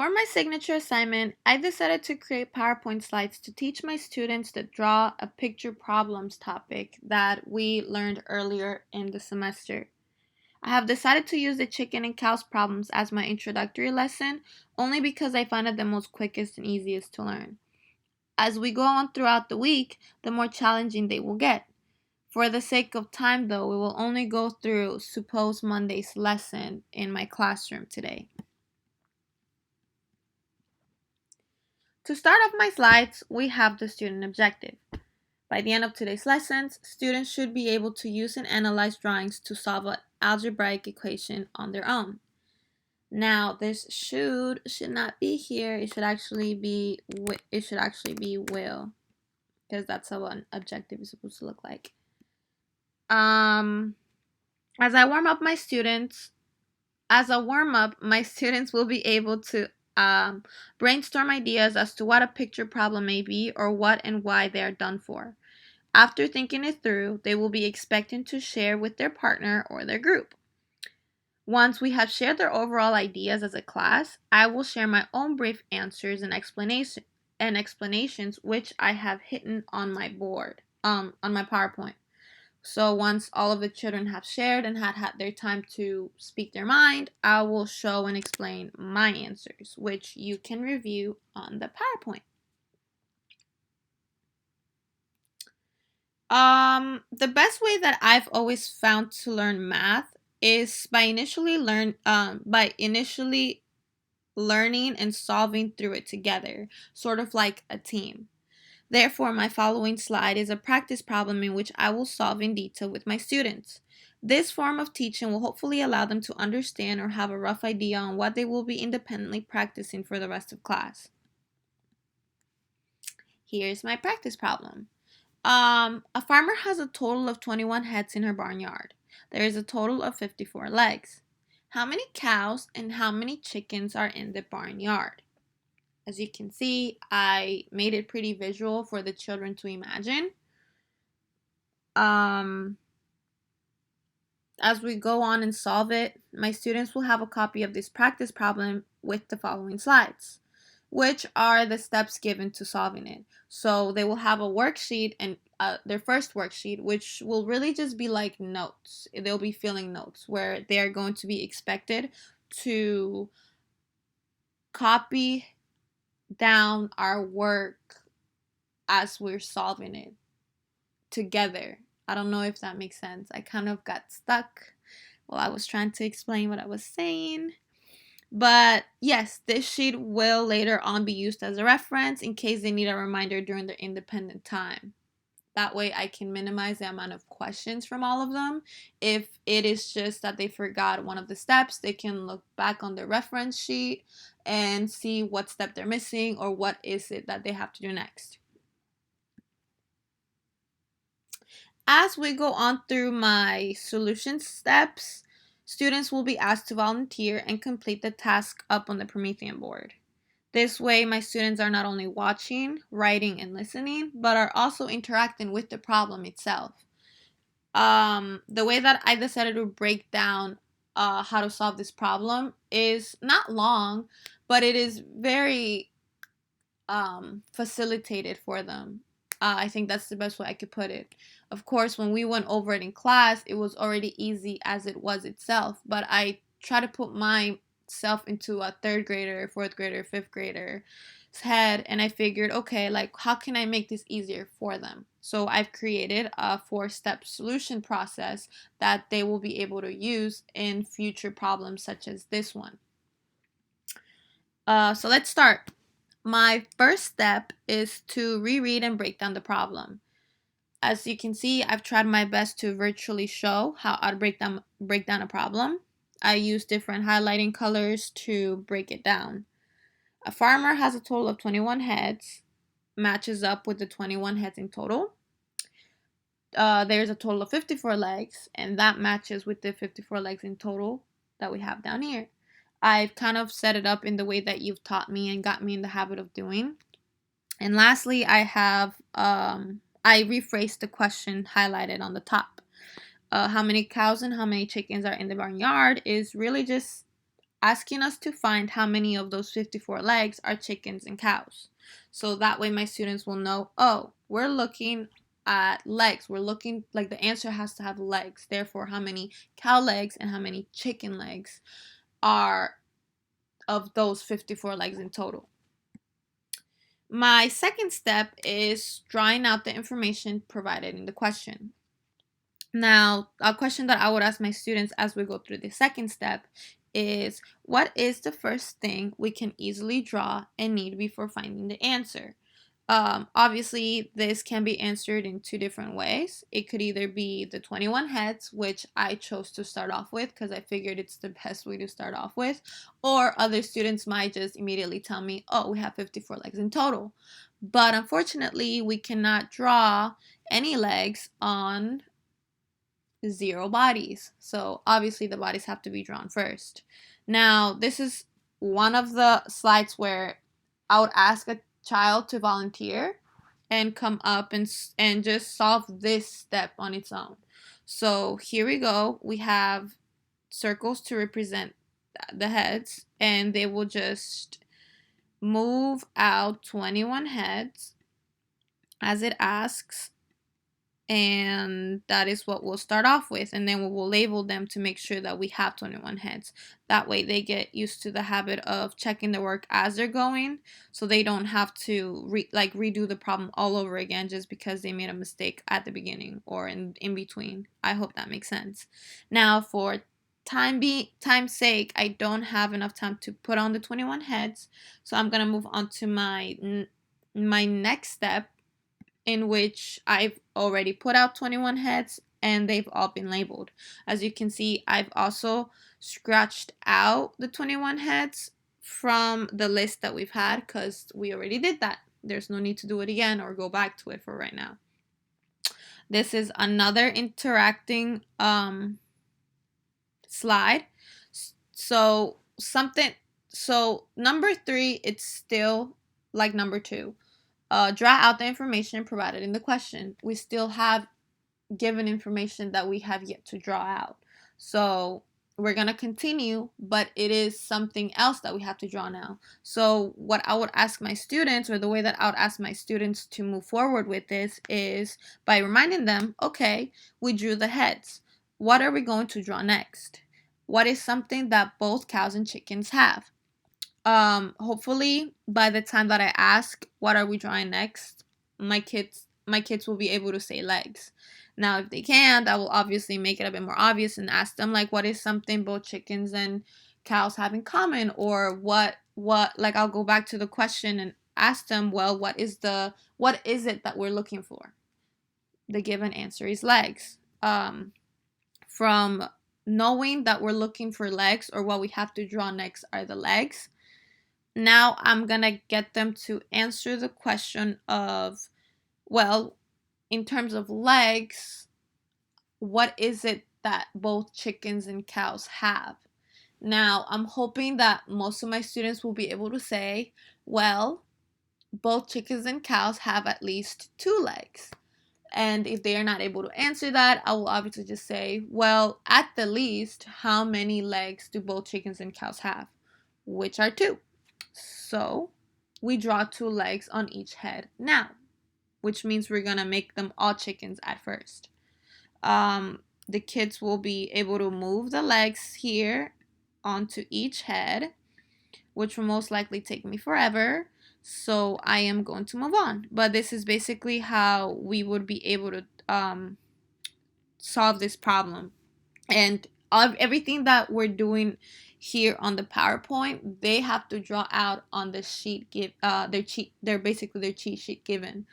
For my signature assignment, I decided to create PowerPoint slides to teach my students the draw a picture problems topic that we learned earlier in the semester. I have decided to use the chicken and cows problems as my introductory lesson only because I find it the most quickest and easiest to learn. As we go on throughout the week, the more challenging they will get. For the sake of time, though, we will only go through Suppose Monday's lesson in my classroom today. To start off my slides, we have the student objective. By the end of today's lessons, students should be able to use and analyze drawings to solve an algebraic equation on their own. Now, this should not be here. It should actually be will, because that's how an objective is supposed to look like. As I warm up my students, my students will be able to brainstorm ideas as to what a picture problem may be or what and why they are done for. After thinking it through, they will be expected to share with their partner or their group. Once we have shared their overall ideas as a class, I will share my own brief answers and explanations which I have hidden on my board, on my PowerPoint. So once all of the children have shared and had their time to speak their mind, I will show and explain my answers, which you can review on the PowerPoint. The best way that I've always found to learn math is by initially learning and solving through it together, sort of like a team. Therefore, my following slide is a practice problem in which I will solve in detail with my students. This form of teaching will hopefully allow them to understand or have a rough idea on what they will be independently practicing for the rest of class. Here's my practice problem. A farmer has a total of 21 heads in her barnyard. There is a total of 54 legs. How many cows and how many chickens are in the barnyard? As you can see, I made it pretty visual for the children to imagine. As we go on and solve it, my students will have a copy of this practice problem with the following slides, which are the steps given to solving it. So they will have a worksheet and their first worksheet, which will really just be like notes. They'll be filling notes where they are going to be expected to copy down our work as we're solving it together. I don't know if that makes sense. I kind of got stuck while I was trying to explain what I was saying. But yes, this sheet will later on be used as a reference in case they need a reminder during their independent time. That way I can minimize the amount of questions from all of them. If it is just that they forgot one of the steps, they can look back on the reference sheet and see what step they're missing or what is it that they have to do next. As we go on through my solution steps, students will be asked to volunteer and complete the task up on the Promethean board. This way, my students are not only watching, writing, and listening, but are also interacting with the problem itself. The way that I decided to break down how to solve this problem is not long, but it is very facilitated for them. I think that's the best way I could put it. Of course, when we went over it in class, it was already easy as it was itself, but I try to put myself into a third grader, fourth grader, fifth grader's head, and I figured, okay, like, how can I make this easier for them? So I've created a 4-step solution process that they will be able to use in future problems such as this one. So let's start. My first step is to reread and break down the problem. As you can see, I've tried my best to virtually show how I'd break down a problem. I use different highlighting colors to break it down. A farmer has a total of 21 heads, matches up with the 21 heads in total. There's a total of 54 legs, and that matches with the 54 legs in total that we have down here. I've kind of set it up in the way that you've taught me and got me in the habit of doing. And lastly, I rephrased the question highlighted on the top. How many cows and how many chickens are in the barnyard is really just asking us to find how many of those 54 legs are chickens and cows. So that way my students will know, oh, we're looking at legs. We're looking, like, the answer has to have legs. Therefore, how many cow legs and how many chicken legs are of those 54 legs in total. My second step is drawing out the information provided in the question. Now, a question that I would ask my students as we go through the second step is, what is the first thing we can easily draw and need before finding the answer? Obviously, this can be answered in two different ways. It could either be the 21 heads, which I chose to start off with because I figured it's the best way to start off with, or other students might just immediately tell me, oh, we have 54 legs in total. But unfortunately, we cannot draw any legs on 0 bodies. So obviously the bodies have to be drawn first. Now, this is one of the slides where I would ask a child to volunteer and come up and just solve this step on its own. So here we go. We have circles to represent the heads, and they will just move out 21 heads as it asks, and that is what we'll start off with, and then we will label them to make sure that we have 21 heads. That way they get used to the habit of checking the work as they're going, so they don't have to redo the problem all over again just because they made a mistake at the beginning or in between. I hope that makes sense. Now, for time's sake, I don't have enough time to put on the 21 heads, so I'm gonna move on to my next step, in which I've already put out 21 heads and they've all been labeled. As you can see, I've also scratched out the 21 heads from the list that we've had because we already did that. There's no need to do it again or go back to it for right now. This is another interacting slide. So number 3, it's still like number 2. Draw out the information provided in the question. We still have given information that we have yet to draw out. So we're going to continue, but it is something else that we have to draw now. So what I would ask my students, or the way that I would ask my students to move forward with this, is by reminding them, okay, we drew the heads. What are we going to draw next? What is something that both cows and chickens have? Hopefully by the time that I ask what are we drawing next, my kids will be able to say legs. Now, if they can't, I will obviously make it a bit more obvious and ask them, like, what is something both chickens and cows have in common, or what like, I'll go back to the question and ask them, well, what is it that we're looking for? The given answer is legs. From knowing that we're looking for legs, or what we have to draw next are the legs, now I'm gonna get them to answer the question of, well, in terms of legs, what is it that both chickens and cows have? Now, I'm hoping that most of my students will be able to say, well, both chickens and cows have at least 2 legs. And if they are not able to answer that, I will obviously just say, well, at the least, how many legs do both chickens and cows have? Which are 2. So we draw 2 legs on each head now, which means we're going to make them all chickens at first. The kids will be able to move the legs here onto each head, which will most likely take me forever. So I am going to move on. But this is basically how we would be able to solve this problem. And everything that we're doing here on the PowerPoint, they have to draw out on the sheet, their cheat sheet given.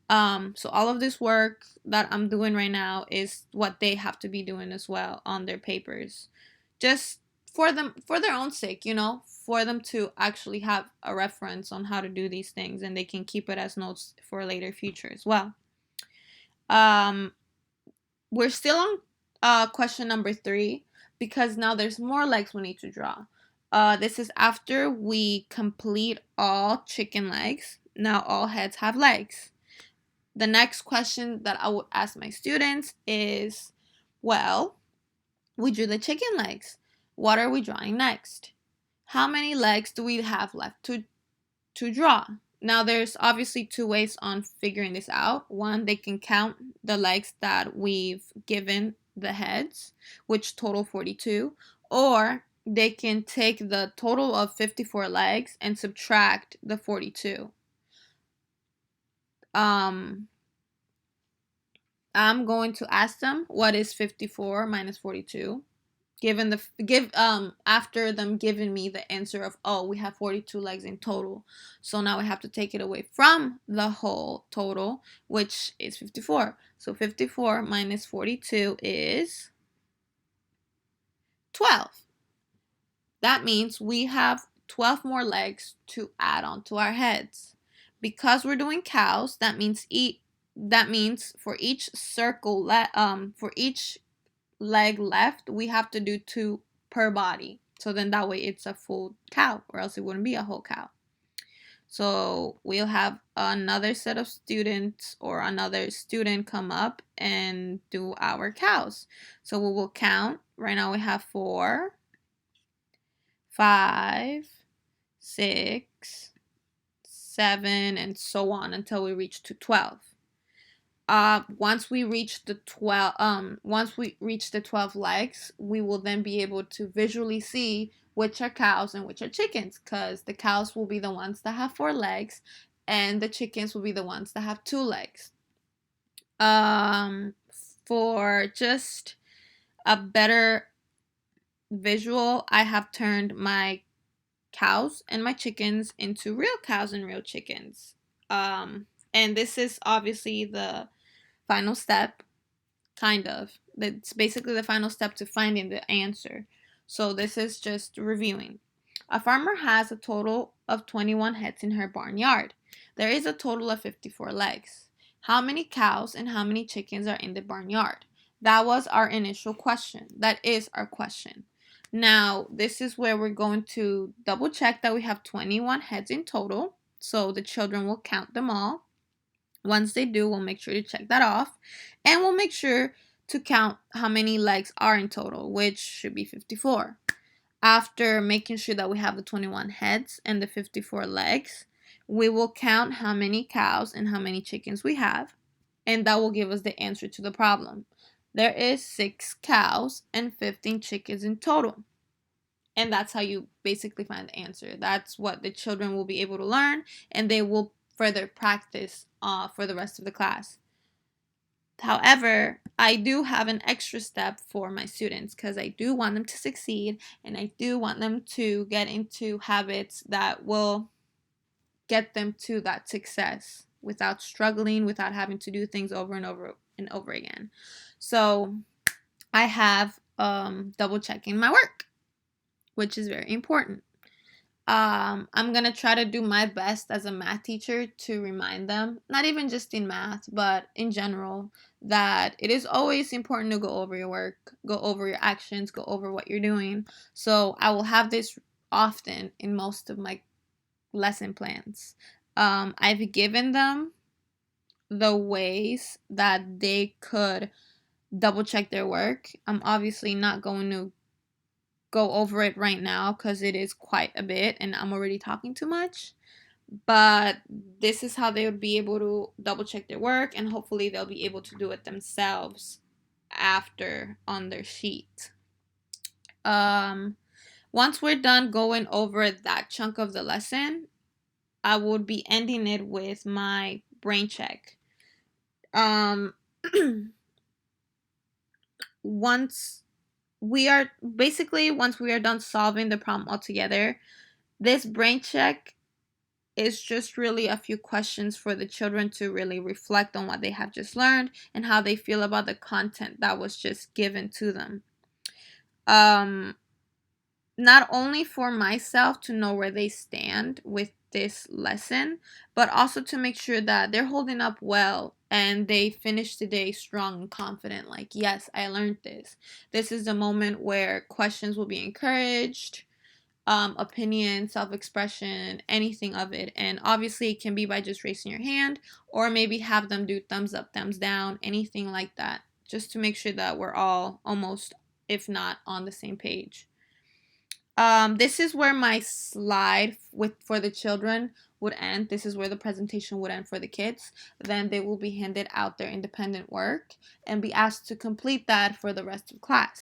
So all of this work that I'm doing right now is what they have to be doing as well on their papers, just for their own sake, for them to actually have a reference on how to do these things, and they can keep it as notes for later future as well. We're still on question number 3, because now there's more legs we need to draw. This is after we complete all chicken legs. Now all heads have legs. The next question that I would ask my students is, well, we drew the chicken legs. What are we drawing next? how many legs do we have left to draw? Now, there's obviously two ways on figuring this out. One, they can count the legs that we've given the heads, which total 42, or they can take the total of 54 legs and subtract the 42. I'm going to ask them what is 54 minus 42. After them giving me the answer of, oh, we have 42 legs in total, so now we have to take it away from the whole total, which is 54. So 54 minus 42 is 12. That means we have 12 more legs to add on to our heads. Because we're doing cows, that means for each for each leg left, we have to do 2 per body. So then that way it's a full cow, or else it wouldn't be a whole cow. So we'll have another set of students or another student come up and do our cows. So we will count. Right now we have 4, 5, 6, 7, and so on until we reach to 12. Once we reach the 12 legs, we will then be able to visually see which are cows and which are chickens, because the cows will be the ones that have 4 legs and the chickens will be the ones that have 2 legs. For just a better visual, I have turned my cows and my chickens into real cows and real chickens. And this is obviously the final step, kind of. It's basically the final step to finding the answer. So this is just reviewing. A farmer has a total of 21 heads in her barnyard. There is a total of 54 legs. How many cows and how many chickens are in the barnyard? That was our initial question. That is our question. Now, this is where we're going to double check that we have 21 heads in total. So the children will count them all. Once they do, we'll make sure to check that off. And we'll make sure to count how many legs are in total, which should be 54. After making sure that we have the 21 heads and the 54 legs, we will count how many cows and how many chickens we have. And that will give us the answer to the problem. There is 6 cows and 15 chickens in total. And that's how you basically find the answer. That's what the children will be able to learn, and they will further practice for the rest of the class. However, I do have an extra step for my students because I do want them to succeed, and I do want them to get into habits that will get them to that success without struggling, without having to do things over and over and over again. So I have double checking my work, which is very important. I'm going to try to do my best as a math teacher to remind them, not even just in math, but in general, that it is always important to go over your work, go over your actions, go over what you're doing. So I will have this often in most of my lesson plans. I've given them the ways that they could double check their work. I'm obviously not going to go over it right now because it is quite a bit and I'm already talking too much. But this is how they would be able to double check their work, and hopefully they'll be able to do it themselves after on their sheet. Once we're done going over that chunk of the lesson, I would be ending it with my brain check. Once we are done solving the problem altogether, this brain check is just really a few questions for the children to really reflect on what they have just learned and how they feel about the content that was just given to them. Not only for myself to know where they stand with this lesson, but also to make sure that they're holding up well and they finish the day strong and confident. Like, yes, I learned this. This is the moment where questions will be encouraged, opinion, self-expression, anything of it. And obviously it can be by just raising your hand, or maybe have them do thumbs up, thumbs down, anything like that, just to make sure that we're all almost, if not, on the same page. This is where my slide with for the children would end. This is where the presentation would end for the kids. Then they will be handed out their independent work and be asked to complete that for the rest of class.